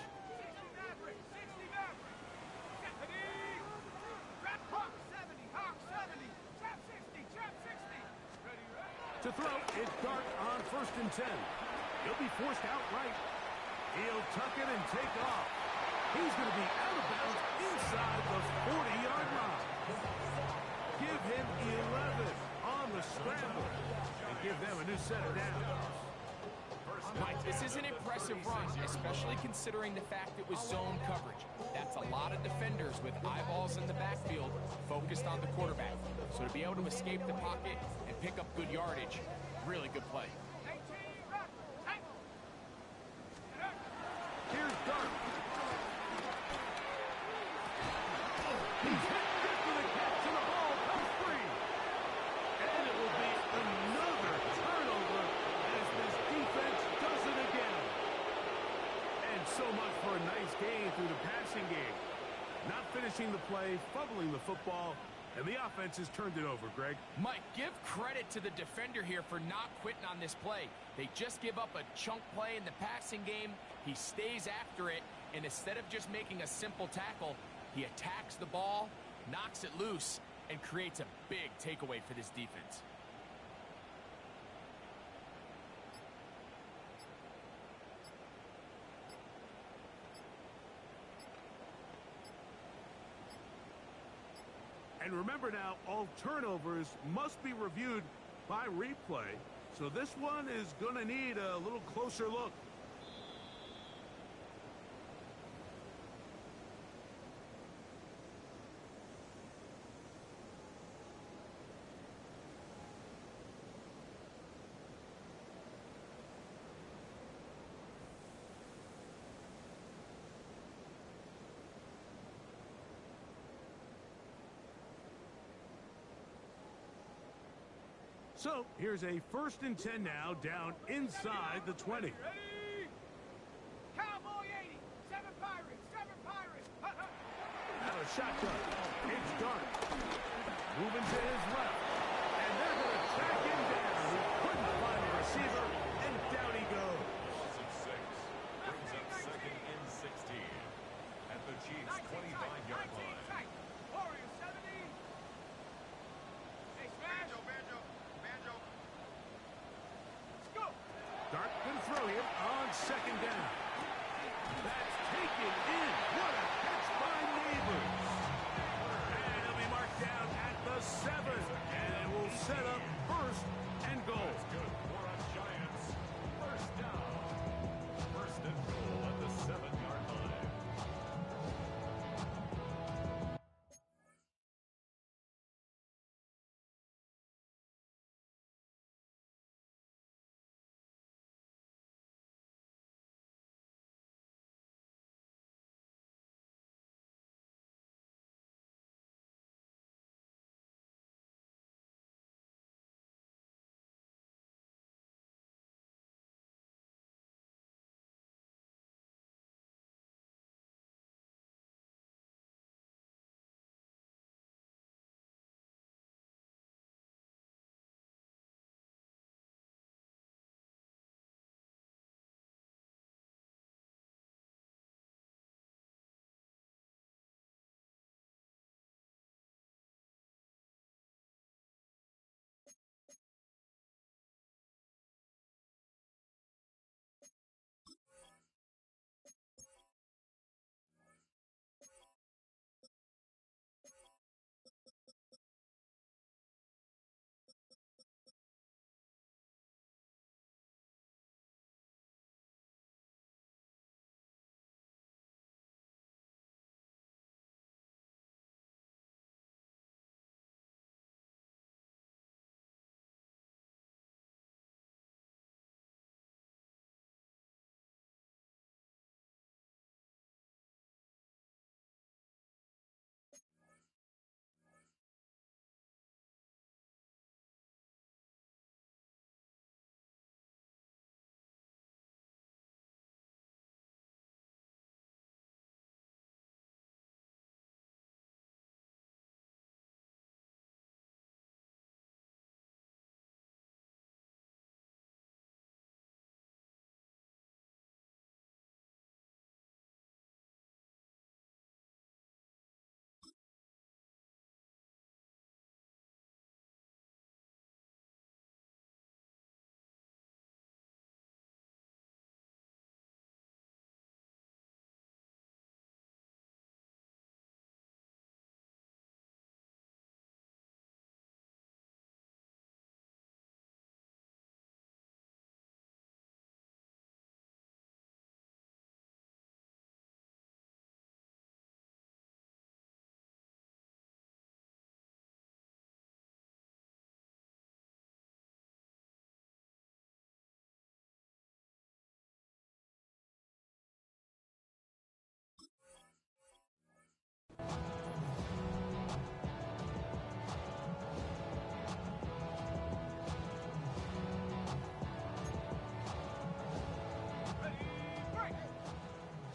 To throw, it's Dart on 1st and 10. He'll be forced outright. He'll tuck it and take off. He's going to be out of bounds inside the 40-yard line. Give him 11 on the scramble and give them a new set of downs. Mike, this is an impressive run, especially considering the fact it was zone coverage. That's a lot of defenders with eyeballs in the backfield focused on the quarterback. So to be able to escape the pocket and pick up good yardage, really good play. Here's Dart. He's hit good for the catch, and the ball comes free. And it will be another turnover as this defense does it again. And so much for a nice gain through the passing game. Not finishing the play, fumbling the football, and the offense has turned it over, Greg. Mike, give credit to the defender here for not quitting on this play. They just give up a chunk play in the passing game. He stays after it, and instead of just making a simple tackle, he attacks the ball, knocks it loose, and creates a big takeaway for this defense. And remember now, all turnovers must be reviewed by replay. So this one is going to need a little closer look. So here's a 1st and 10 now, down inside the 20. Ready? Cowboy 80, 7 Pirates, 7 Pirates. Out of shotgun, it's Dart. Moving to his left, and they're going to track him down. He couldn't find a receiver, and down he goes. Loss of 6. Brings up 2nd and 16. At the Chiefs' 25-yard line. Warriors 70. Hey, Smash. Banjo. Let's go. Dart can throw him on 2nd down. That's taken in. What a catch by Neighbors. And he'll be marked down at the 7. And will set up 1st and goal. That's good for a Giants. First down. 1st and goal at the 7-yard line.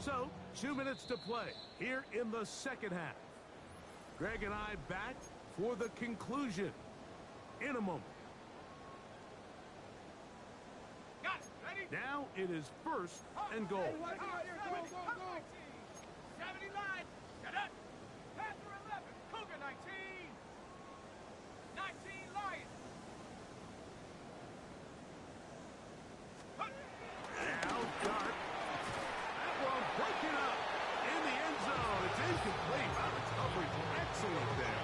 So, 2 minutes to play here in the second half. Greg and I back for the conclusion in a moment. Got it. Ready? Now it is first and goal. Go, go, go. 70 line. Got it. Panther 11. Cougar 19. 19 Lions. Now Dart. That one broken up in the end zone. It's incomplete. Wow, the coverage excellent there.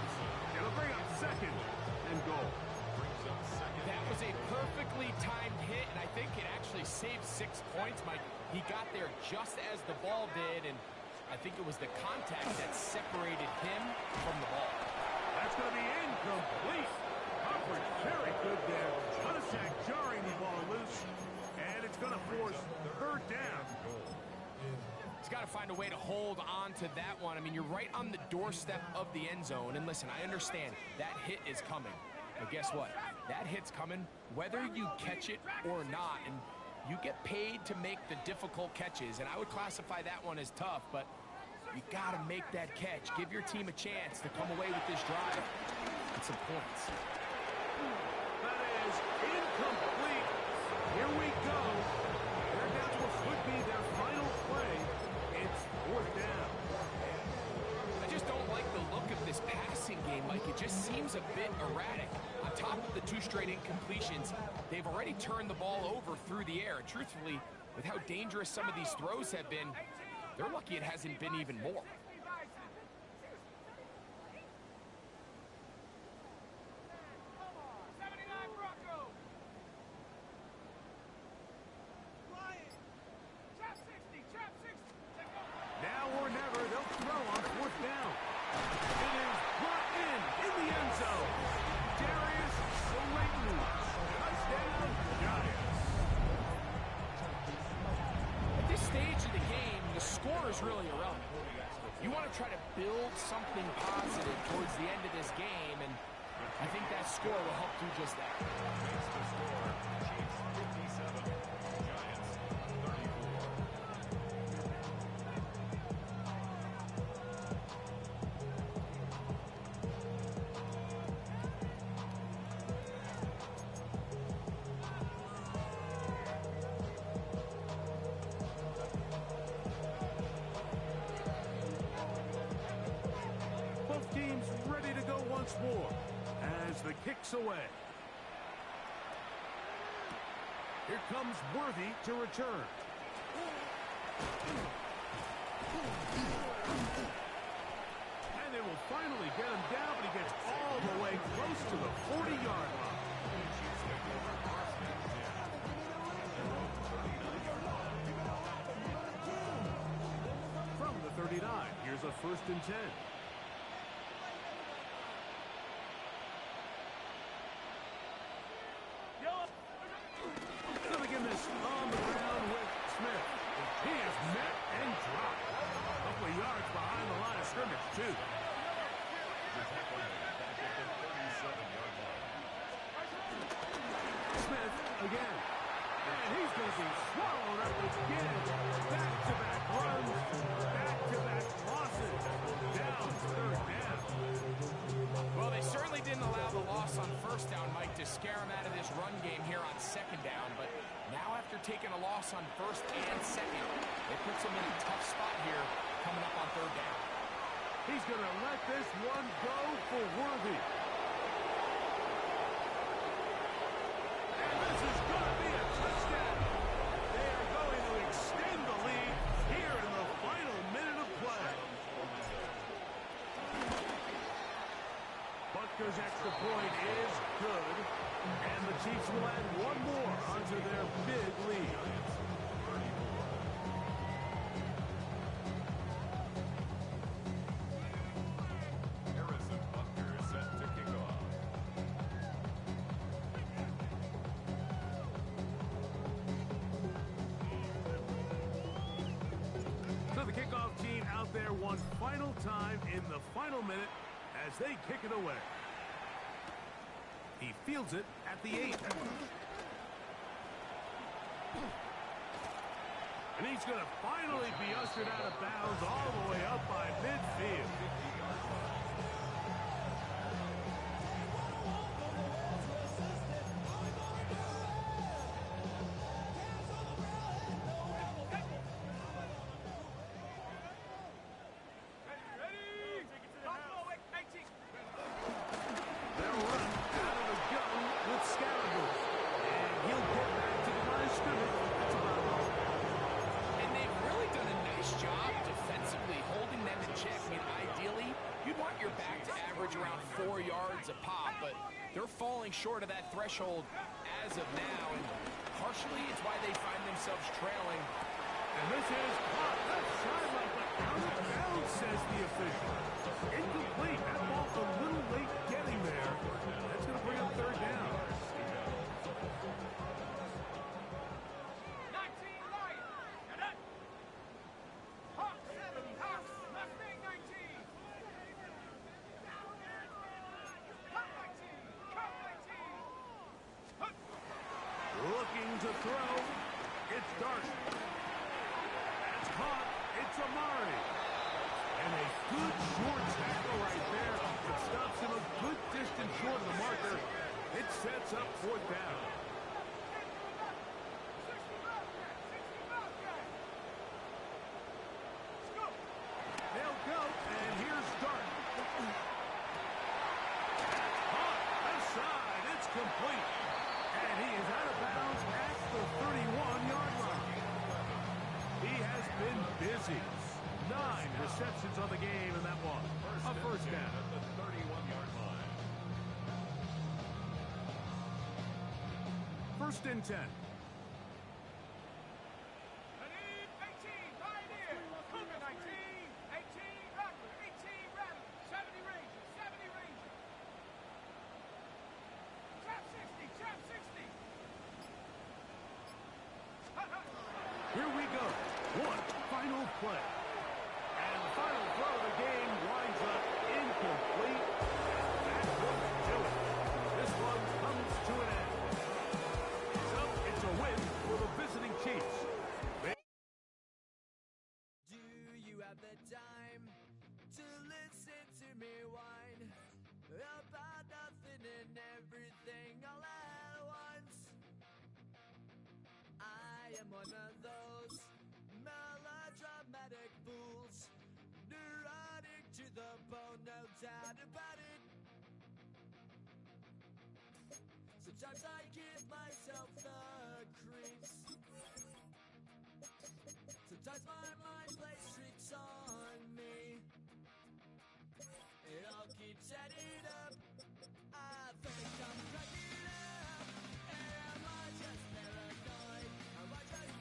It'll bring up second and goal. That was a perfectly timed hit, and I think it actually saved 6 points, Mike. He got there just as the ball did, and I think it was the contact that separated him from the ball. That's going to be incomplete. Coverage very good there. Contact jarring the ball loose, and it's going to force third down. He's got to find a way to hold on to that one. I mean, you're right on the doorstep of the end zone, and listen, I understand that hit is coming. But guess what? That hit's coming whether you catch it or not, and you get paid to make the difficult catches, and I would classify that one as tough, but you got to make that catch. Give your team a chance to come away with this drive and some points. That is incomplete. Here we go. They're down to what could be their final play. It's fourth down. I just don't like the look of this passing game, Mike. It just seems a bit erratic. On top of the 2 straight incompletions, they've already turned the ball over through the air. And truthfully, with how dangerous some of these throws have been, they're lucky it hasn't been even more. 79 Broncos. Lions. Trap 60. Trap 60. Let go. Now or never, they'll throw on fourth down. It is brought in the end zone. Darius Slayton. Touchdown, Giants. At this stage of the game, the score is really irrelevant. You want to try to build something positive towards the end of this game, and I think that score will help do just that. Both teams ready to go once more as the kick's away. Here comes Worthy to return. And they will finally get him down, but he gets all the way close to the 40-yard line. From the 39, here's a 1st and 10. So begin this on the ground with Smith. He is met and dropped. A couple of yards behind the line of scrimmage, too. Smith again. And he's going to be swallowed up again. Back-to-back runs. Back-to-back losses. Down third down. Well, they certainly didn't allow the loss on first down, Mike, to scare him out of this run game here on second down. But now after taking a loss on first and second, it puts him in a tough spot here coming up on third down. He's going to let this one go for Worthy. And this is going to be a touchdown. They are going to extend the lead here in the final minute of play. Butker's extra point is good, and the Chiefs will add one more onto their big lead. Harrison Butker is set to kick off. So the kickoff team out there one final time in the final minute as they kick it away. He fields it at the 8. And he's going to finally be ushered out of bounds all the way up by midfield. They'll run out of the gun with Scalaboo. And he'll get back to the line of scrimmage. That's about all. And they've really done a nice job defensively holding them in check. I mean, ideally, you'd want your back to average around 4 yards a pop, but they're falling short of that threshold as of now, and partially it's why they find themselves trailing. And this is caught left sideline, but out of bounds, says the official. Incomplete. That ball's a little late getting there. That's going to bring up third down. 19 Lions. Get it. Hawk 7, Hawk, Mustang 19. Hawk 19, Hawk 19. Huck. Looking to throw. It's Darcy. That's caught. It's Amari. And a good short tackle right there. It stops him a good distance short of the marker. It sets up fourth down. 60 Go. They'll go, and here's Dart. That's caught. Left side. It's complete. And he is out of bounds at the 31-yard line. He has been busy. 9 receptions on the game, and that one a first down. At the 31-yard line. First and 10. I need 18 Pioneer. Cougar 19. 18 Rattler. 18 Rattler. 70 Rangers. 70 Rangers. Trap 60. Trap 60. Here we go. One final play. And the final throw of the game winds up incomplete. That will do it. This one comes to an end. So it's a win for the visiting Chiefs. Do you have the time to listen to me whine about nothing and everything all at once? I am one of those melodramatic fools, neurotic to the bone, no doubt about it. Sometimes I give myself the creeps. Sometimes my mind plays tricks on me. It all keeps adding up. I think I'm cracking up. Am I just paranoid? Am I just...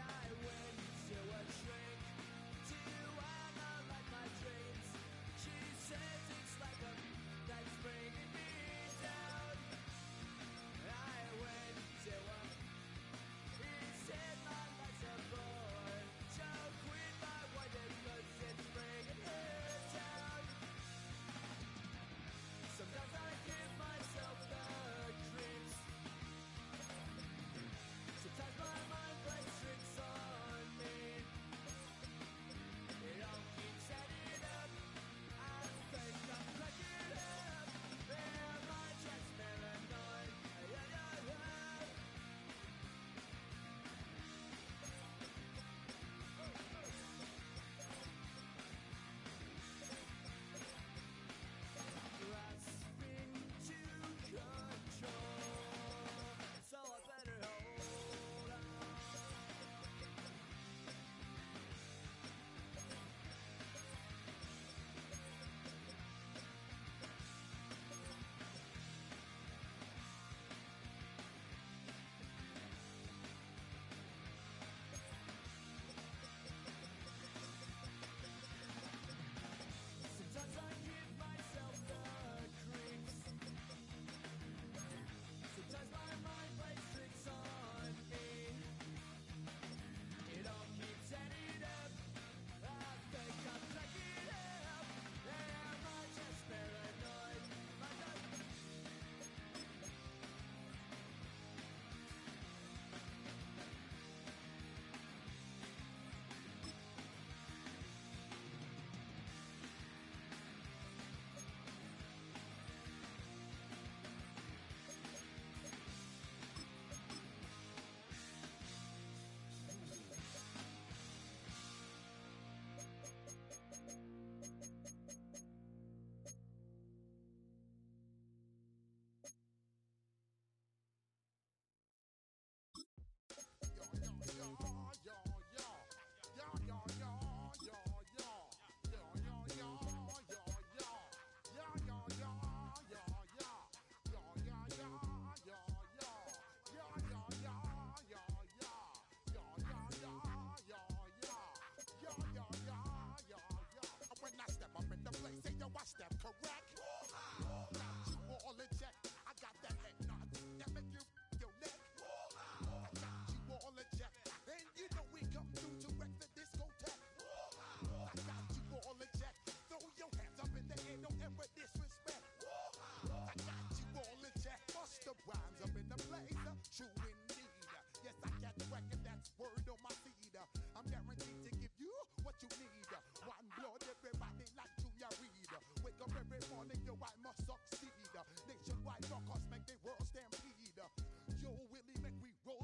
I went to a shrink to analyze my dreams. She says it's like a that's bringing me down. I went to a he said my life's a bore. So quit my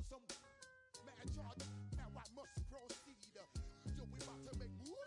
some mad charge. Now I must proceed. Yo, we about to make moves.